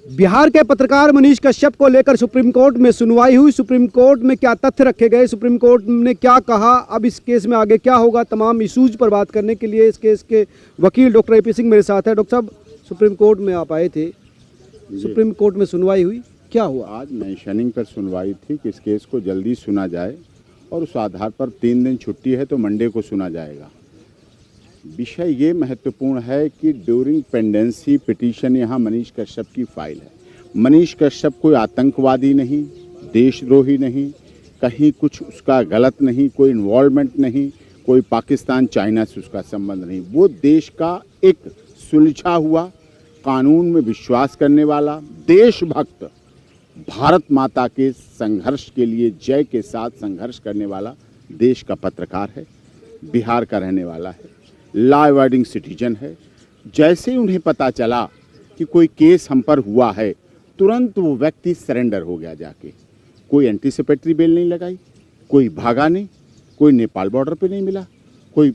बिहार के पत्रकार मनीष कश्यप को लेकर सुप्रीम कोर्ट में सुनवाई हुई। सुप्रीम कोर्ट में क्या तथ्य रखे गए, सुप्रीम कोर्ट ने क्या कहा, अब इस केस में आगे क्या होगा, तमाम इशूज पर बात करने के लिए इस केस के वकील डॉक्टर AP सिंह मेरे साथ है। डॉक्टर साहब, सुप्रीम कोर्ट में आप आए थे, सुप्रीम कोर्ट में सुनवाई हुई, क्या हुआ? आज मेंशनिंग पर सुनवाई थी कि इस केस को जल्दी सुना जाए और उस आधार पर 3 दिन छुट्टी है तो मंडे को सुना जाएगा। विषय ये महत्वपूर्ण है कि ड्यूरिंग पेंडेंसी पिटीशन यहाँ मनीष कश्यप की फाइल है। मनीष कश्यप कोई आतंकवादी नहीं, देशद्रोही नहीं, कहीं कुछ उसका गलत नहीं, कोई इन्वॉल्वमेंट नहीं, कोई पाकिस्तान चाइना से उसका संबंध नहीं। वो देश का एक सुलझा हुआ, कानून में विश्वास करने वाला, देशभक्त, भारत माता के संघर्ष के लिए जय के साथ संघर्ष करने वाला देश का पत्रकार है, बिहार का रहने वाला है, लॉ अबाइडिंग सिटीजन है। जैसे ही उन्हें पता चला कि कोई केस हम पर हुआ है, तुरंत वो व्यक्ति सरेंडर हो गया जाके। कोई एंटीसिपेटरी बेल नहीं लगाई, कोई भागा नहीं, कोई नेपाल बॉर्डर पे नहीं मिला, कोई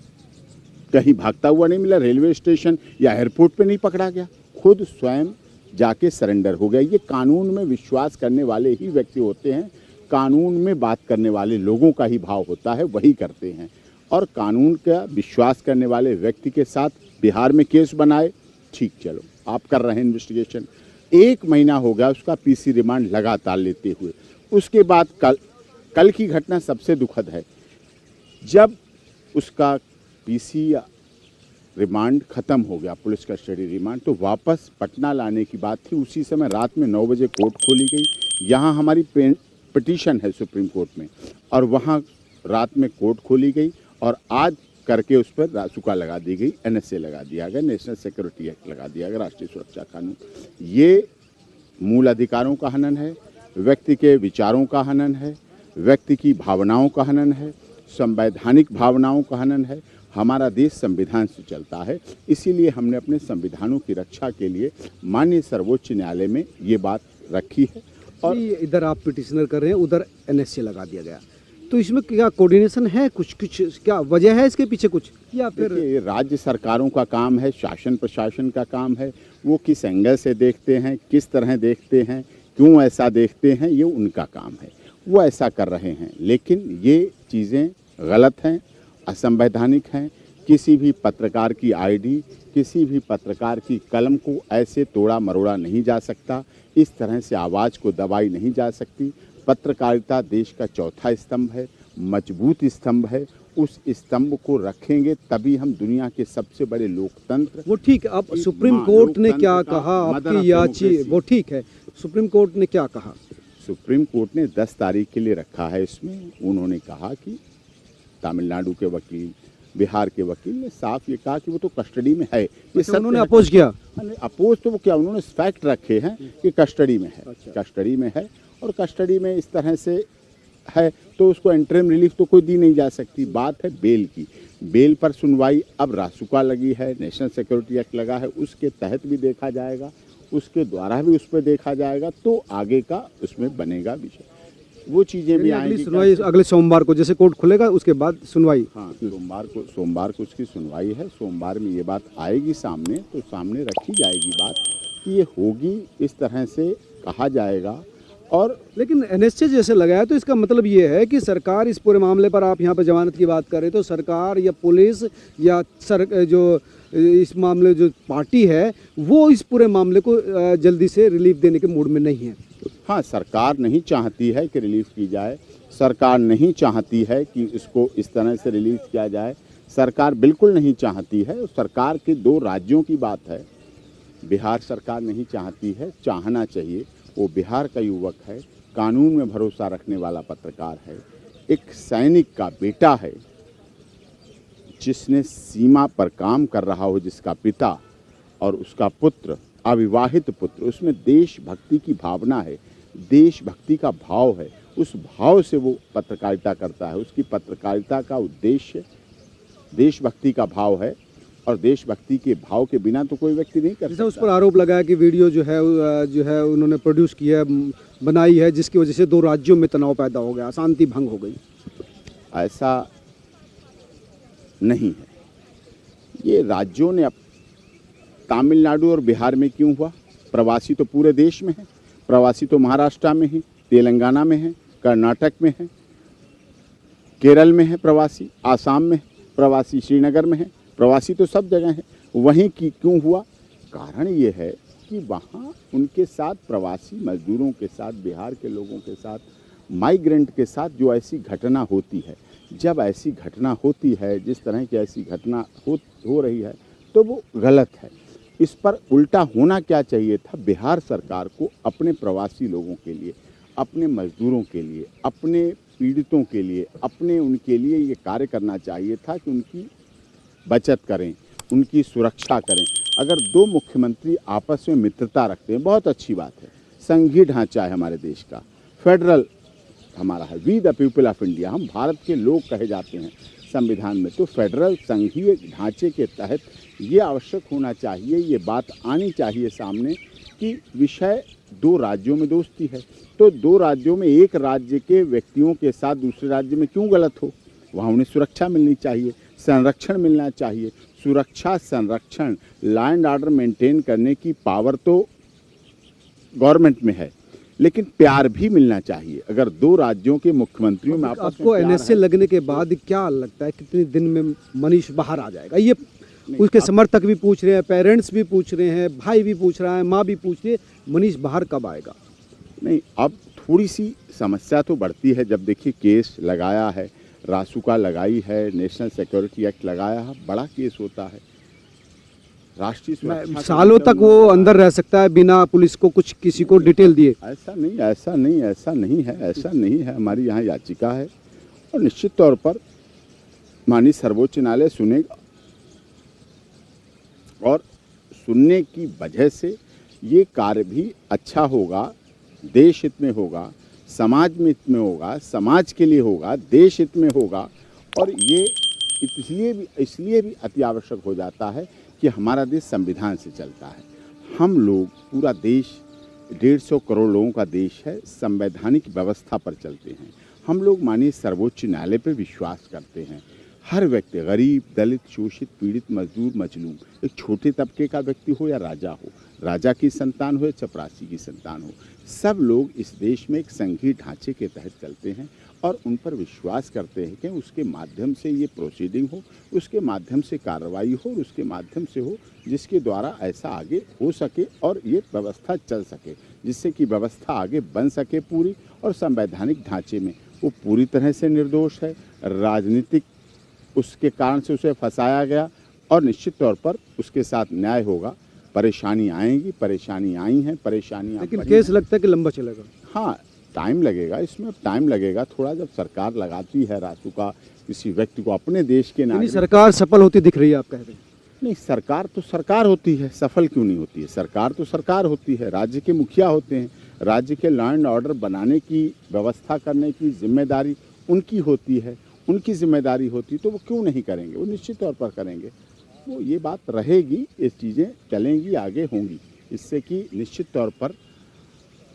कहीं भागता हुआ नहीं मिला, रेलवे स्टेशन या एयरपोर्ट पे नहीं पकड़ा गया, खुद स्वयं जाके सरेंडर हो गया। ये कानून में विश्वास करने वाले ही व्यक्ति होते हैं, कानून में बात करने वाले लोगों का ही भाव होता है, वही करते हैं। और कानून का विश्वास करने वाले व्यक्ति के साथ बिहार में केस बनाए, ठीक, चलो आप कर रहे हैं इन्वेस्टिगेशन। 1 महीना हो गया उसका PC रिमांड लगातार लेते हुए। उसके बाद कल की घटना सबसे दुखद है। जब उसका PC रिमांड खत्म हो गया, पुलिस कस्टडी रिमांड, तो वापस पटना लाने की बात थी। उसी समय रात में 9 बजे कोर्ट खोली गई। यहाँ हमारी पिटीशन है सुप्रीम कोर्ट में और वहाँ रात में कोर्ट खोली गई और आज करके उस पर रासुका लगा दी गई, NSA लगा दिया गया, नेशनल सिक्योरिटी एक्ट लगा दिया गया, राष्ट्रीय सुरक्षा कानून। ये मूल अधिकारों का हनन है, व्यक्ति के विचारों का हनन है, व्यक्ति की भावनाओं का हनन है, संवैधानिक भावनाओं का हनन है। हमारा देश संविधान से चलता है, इसीलिए हमने अपने संविधानों की रक्षा के लिए माननीय सर्वोच्च न्यायालय में ये बात रखी है। और इधर आप पिटिशनर कर रहे हैं, उधर NSA लगा दिया गया, तो इसमें क्या कोऑर्डिनेशन है, कुछ क्या वजह है इसके पीछे कुछ, या फिर राज्य सरकारों का काम है, शासन प्रशासन का काम है, वो किस एंगल से देखते हैं, किस तरह देखते हैं, क्यों ऐसा देखते हैं, ये उनका काम है, वो ऐसा कर रहे हैं। लेकिन ये चीज़ें गलत हैं, असंवैधानिक हैं। किसी भी पत्रकार की ID, किसी भी पत्रकार की कलम को ऐसे तोड़ा मरोड़ा नहीं जा सकता, इस तरह से आवाज़ को दबाई नहीं जा सकती। पत्रकारिता देश का चौथा स्तंभ है, मजबूत स्तंभ है। उस स्तंभ को रखेंगे तभी हम दुनिया के सबसे बड़े लोकतंत्र। वो ठीक है, अब सुप्रीम कोर्ट ने क्या कहा, आपकी याचिका वो ठीक है, सुप्रीम कोर्ट ने क्या कहा? सुप्रीम कोर्ट ने 10 तारीख के लिए रखा है। इसमें उन्होंने कहा कि तमिलनाडु के वकील, बिहार के वकील ने साफ ये कहा कि वो तो कस्टडी में है। ये सब उन्होंने अपोज किया? अपोज तो वो क्या, उन्होंने फैक्ट रखे हैं कि कस्टडी में है। अच्छा। कस्टडी में है और कस्टडी में इस तरह से है तो उसको इंटरिम रिलीफ तो कोई दी नहीं जा सकती। बात है बेल की, बेल पर सुनवाई अब रासुका लगी है, नेशनल सिक्योरिटी एक्ट लगा है, उसके तहत भी देखा जाएगा, उसके द्वारा भी उस पर देखा जाएगा, तो आगे का उसमें बनेगा विषय, वो चीज़ें भी आएंगी। सुनवाई अगले सोमवार को, जैसे कोर्ट खुलेगा उसके बाद सुनवाई। हाँ, सोमवार को उसकी सुनवाई है। सोमवार में ये बात आएगी सामने, तो सामने रखी जाएगी बात कि ये होगी, इस तरह से कहा जाएगा। और लेकिन NSA जैसे लगाया तो इसका मतलब ये है कि सरकार इस पूरे मामले पर, आप यहाँ पर जमानत की बात कर रहे हैं, तो सरकार या पुलिस या जो इस मामले जो पार्टी है वो इस पूरे मामले को जल्दी से रिलीफ देने के मूड में नहीं है। हाँ, सरकार नहीं चाहती है कि रिलीफ की जाए, सरकार नहीं चाहती है कि इसको इस तरह से रिलीज किया जाए, सरकार बिल्कुल नहीं चाहती है। सरकार के 2 राज्यों की बात है, बिहार सरकार नहीं चाहती है, चाहना चाहिए। वो बिहार का युवक है, कानून में भरोसा रखने वाला पत्रकार है, एक सैनिक का बेटा है, जिसने सीमा पर काम कर रहा हो, जिसका पिता और उसका पुत्र, अविवाहित पुत्र, उसमें देशभक्ति की भावना है, देशभक्ति का भाव है, उस भाव से वो पत्रकारिता करता है। उसकी पत्रकारिता का उद्देश्य देशभक्ति का भाव है और देशभक्ति के भाव के बिना तो कोई व्यक्ति नहीं कर सकता। उस पर आरोप लगाया कि वीडियो जो है उन्होंने प्रोड्यूस की है, बनाई है, जिसकी वजह से 2 राज्यों में तनाव पैदा हो गया, शांति भंग हो गई। ऐसा नहीं है। ये राज्यों ने तमिलनाडु और बिहार में क्यों हुआ? प्रवासी तो पूरे देश में है, प्रवासी तो महाराष्ट्र में है, तेलंगाना में है, कर्नाटक में है, केरल में है प्रवासी, आसाम में है प्रवासी, श्रीनगर में है प्रवासी, तो सब जगह है। वहीं की क्यों हुआ? कारण ये है कि वहाँ उनके साथ प्रवासी मजदूरों के साथ, बिहार के लोगों के साथ, माइग्रेंट के साथ जो ऐसी घटना होती है, जब ऐसी घटना होती है, जिस तरह की ऐसी घटना हो रही है, तो वो गलत है। इस पर उल्टा होना क्या चाहिए था? बिहार सरकार को अपने प्रवासी लोगों के लिए, अपने मजदूरों के लिए, अपने पीड़ितों के लिए, अपने उनके लिए ये कार्य करना चाहिए था कि उनकी बचत करें, उनकी सुरक्षा करें। अगर दो मुख्यमंत्री आपस में मित्रता रखते हैं, बहुत अच्छी बात है। संघीय ढांचा है हमारे देश का, फेडरल हमारा है, we the people of India, हम भारत के लोग कहे जाते हैं संविधान में। तो फेडरल संघीय ढांचे के तहत ये आवश्यक होना चाहिए, ये बात आनी चाहिए सामने कि विषय दो राज्यों में दोस्ती है, तो दो राज्यों में एक राज्य के व्यक्तियों के साथ दूसरे राज्य में क्यों गलत हो? वहाँ उन्हें सुरक्षा मिलनी चाहिए, संरक्षण मिलना चाहिए। सुरक्षा, संरक्षण, लॉ एंड ऑर्डर मेंटेन करने की पावर तो गवर्नमेंट में है, लेकिन प्यार भी मिलना चाहिए। अगर दो राज्यों के मुख्यमंत्रियों में आपस में आपको प्यार एनएसए है, लगने के बाद क्या लगता है कितने दिन में मनीष बाहर आ जाएगा? ये उसके समर्थक भी पूछ रहे हैं, पेरेंट्स भी पूछ रहे हैं, भाई भी पूछ रहा है, माँ भी पूछ रही है, मनीष बाहर कब आएगा? नहीं, अब थोड़ी सी समस्या तो बढ़ती है। जब देखिए केस लगाया है, रासुका लगाई है, नेशनल सिक्योरिटी एक्ट लगाया है, बड़ा केस होता है, राष्ट्रीय सुरक्षा सालों तक वो अंदर रह सकता है बिना पुलिस को कुछ किसी को डिटेल दिए। ऐसा नहीं है। हमारी यहाँ याचिका है और निश्चित तौर पर माननीय सर्वोच्च न्यायालय सुनेगा, और सुनने की वजह से ये कार्य भी अच्छा होगा, देश हित में होगा, समाज में हित में होगा, समाज के लिए होगा, देश हित में होगा। और ये इसलिए भी अति आवश्यक हो जाता है कि हमारा देश संविधान से चलता है। हम लोग, पूरा देश 150 करोड़ लोगों का देश है, संवैधानिक व्यवस्था पर चलते हैं। हम लोग माननीय सर्वोच्च न्यायालय पर विश्वास करते हैं। हर व्यक्ति, गरीब, दलित, शोषित, पीड़ित, मजदूर, मजलूम, एक छोटे तबके का व्यक्ति हो या राजा हो, राजा की संतान हो या चपरासी की संतान हो, सब लोग इस देश में एक संघीय ढांचे के तहत चलते हैं और उन पर विश्वास करते हैं कि उसके माध्यम से ये प्रोसीडिंग हो, उसके माध्यम से कार्रवाई हो, और उसके माध्यम से हो जिसके द्वारा ऐसा आगे हो सके और ये व्यवस्था चल सके, जिससे कि व्यवस्था आगे बन सके पूरी। और संवैधानिक ढांचे में वो पूरी तरह से निर्दोष है, राजनीतिक उसके कारण से उसे फंसाया गया, और निश्चित तौर पर उसके साथ न्याय होगा। परेशानी आएंगी, परेशानी आई हैं, परेशानियां, लेकिन केस लगता है कि लंबा चलेगा। हाँ, टाइम लगेगा, इसमें टाइम लगेगा थोड़ा। जब सरकार लगाती है रासुका किसी व्यक्ति को अपने देश के नागरिक, सरकार सफल होती दिख रही है, आप कह रहे हैं? नहीं, सरकार तो सरकार होती है, सफल क्यों नहीं होती है? सरकार तो सरकार होती है, राज्य के मुखिया होते हैं, राज्य के लॉ एंड ऑर्डर बनाने की, व्यवस्था करने की जिम्मेदारी उनकी होती है, उनकी जिम्मेदारी होती, तो वो क्यों नहीं करेंगे? वो निश्चित तौर पर करेंगे। वो ये बात रहेगी, ये चीज़ें चलेंगी, आगे होंगी, इससे कि निश्चित तौर पर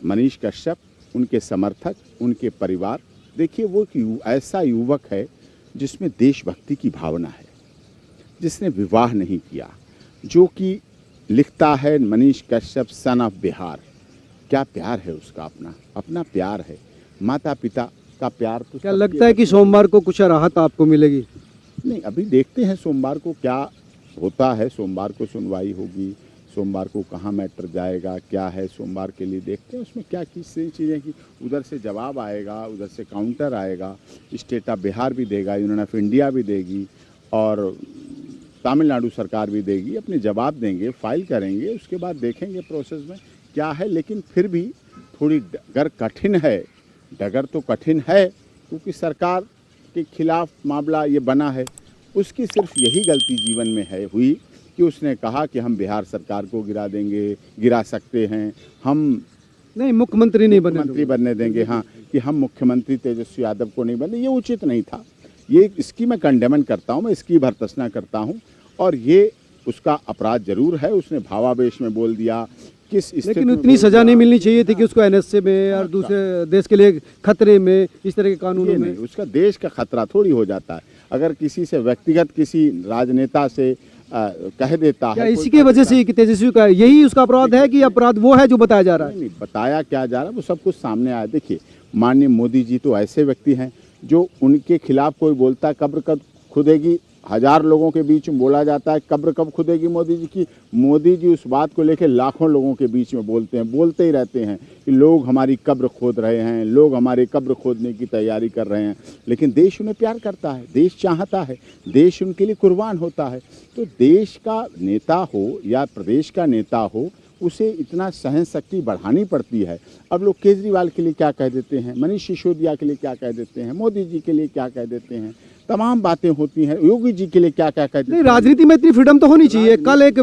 मनीष कश्यप, उनके समर्थक, उनके परिवार, देखिए वो एक ऐसा युवक है जिसमें देशभक्ति की भावना है, जिसने विवाह नहीं किया, जो कि लिखता है मनीष कश्यप सन ऑफ बिहार। क्या प्यार है उसका, अपना प्यार है, माता पिता का प्यार। तो क्या लगता है कि सोमवार को कुछ राहत आपको मिलेगी? नहीं, अभी देखते हैं सोमवार को क्या होता है। सोमवार को सुनवाई होगी, सोमवार को कहाँ मैटर जाएगा, क्या है, सोमवार के लिए देखते हैं उसमें क्या किस चीज़ें की। उधर से जवाब आएगा, उधर से काउंटर आएगा, स्टेट ऑफ बिहार भी देगा, यूनियन ऑफ इंडिया भी देगी, और तमिलनाडु सरकार भी देगी, अपने जवाब देंगे, फाइल करेंगे, उसके बाद देखेंगे प्रोसेस में क्या है। लेकिन फिर भी थोड़ी डगर कठिन है, डगर तो कठिन है, क्योंकि सरकार के खिलाफ मामला ये बना है। उसकी सिर्फ यही गलती जीवन में हुई कि उसने कहा कि हम बिहार सरकार को गिरा देंगे, गिरा सकते हैं, हम नहीं मुख्यमंत्री नहीं बनने देंगे, हाँ, कि हम मुख्यमंत्री तेजस्वी यादव को नहीं बनने, ये उचित नहीं था। ये इसकी मैं कंडेमन करता हूँ, मैं इसकी भर्त्सना करता हूँ, और ये उसका अपराध जरूर है। उसने भावावेश में बोल दिया, लेकिन उतनी सजा नहीं मिलनी चाहिए थी कि उसको एनएसए में और दूसरे देश के लिए खतरे में, इस तरह के कानूनों में। उसका देश का खतरा थोड़ी हो जाता है। अगर किसी से व्यक्तिगत, किसी राजनेता से कह देता क्या है। इसी की वजह से कि तेजस्वी का यही उसका अपराध है कि अपराध वो है जो बताया जा रहा है? नहीं, बताया क्या जा रहा है वो सब कुछ सामने आया। देखिए, माननीय मोदी जी तो ऐसे व्यक्ति हैं जो उनके खिलाफ कोई बोलता है कब्र कब खुदेगी, 1000 लोगों के बीच में बोला जाता है कब्र कब खुदेगी मोदी जी की, मोदी जी उस बात को लेकर लाखों लोगों के बीच में बोलते हैं, बोलते ही रहते हैं कि लोग हमारी कब्र खोद रहे हैं, लोग हमारी कब्र खोदने की तैयारी कर रहे हैं। लेकिन देश उन्हें प्यार करता है, देश चाहता है, देश उनके लिए कुर्बान होता है। तो देश का नेता हो या प्रदेश का नेता हो, उसे इतना सहन शक्ति बढ़ानी पड़ती है। अब लोग केजरीवाल के लिए क्या कह देते हैं, मनीष सिसोदिया के लिए क्या कह देते हैं, मोदी जी के लिए क्या कह देते हैं, तमाम बातें होती हैं, योगी जी के लिए क्या क्या कह देते नहीं, हैं। राजनीति में इतनी फ्रीडम तो होनी चाहिए। कल एक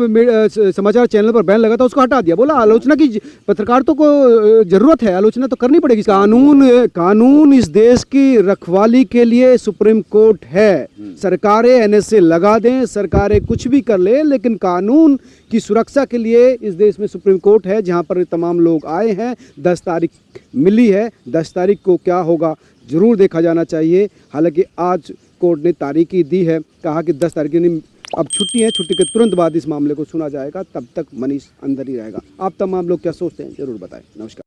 समाचार चैनल पर बैन लगा था, उसको हटा दिया, बोला आलोचना की पत्रकारिता को जरूरत है, आलोचना तो करनी पड़ेगी। कानून इस देश की रखवाली के लिए सुप्रीम कोर्ट है। सरकारें एनएसए लगा दें, सरकारें कुछ भी कर ले, लेकिन कानून की सुरक्षा के लिए इस देश में सुप्रीम कोर्ट है, जहां पर तमाम लोग आए हैं। 10 तारीख मिली है, 10 तारीख को क्या होगा जरूर देखा जाना चाहिए। हालांकि आज कोर्ट ने तारीखी दी है, कहा कि 10 तारीख यानी अब छुट्टी है, छुट्टी के तुरंत बाद इस मामले को सुना जाएगा, तब तक मनीष अंदर ही रहेगा। आप तमाम लोग क्या सोचते हैं जरूर बताएं। नमस्कार।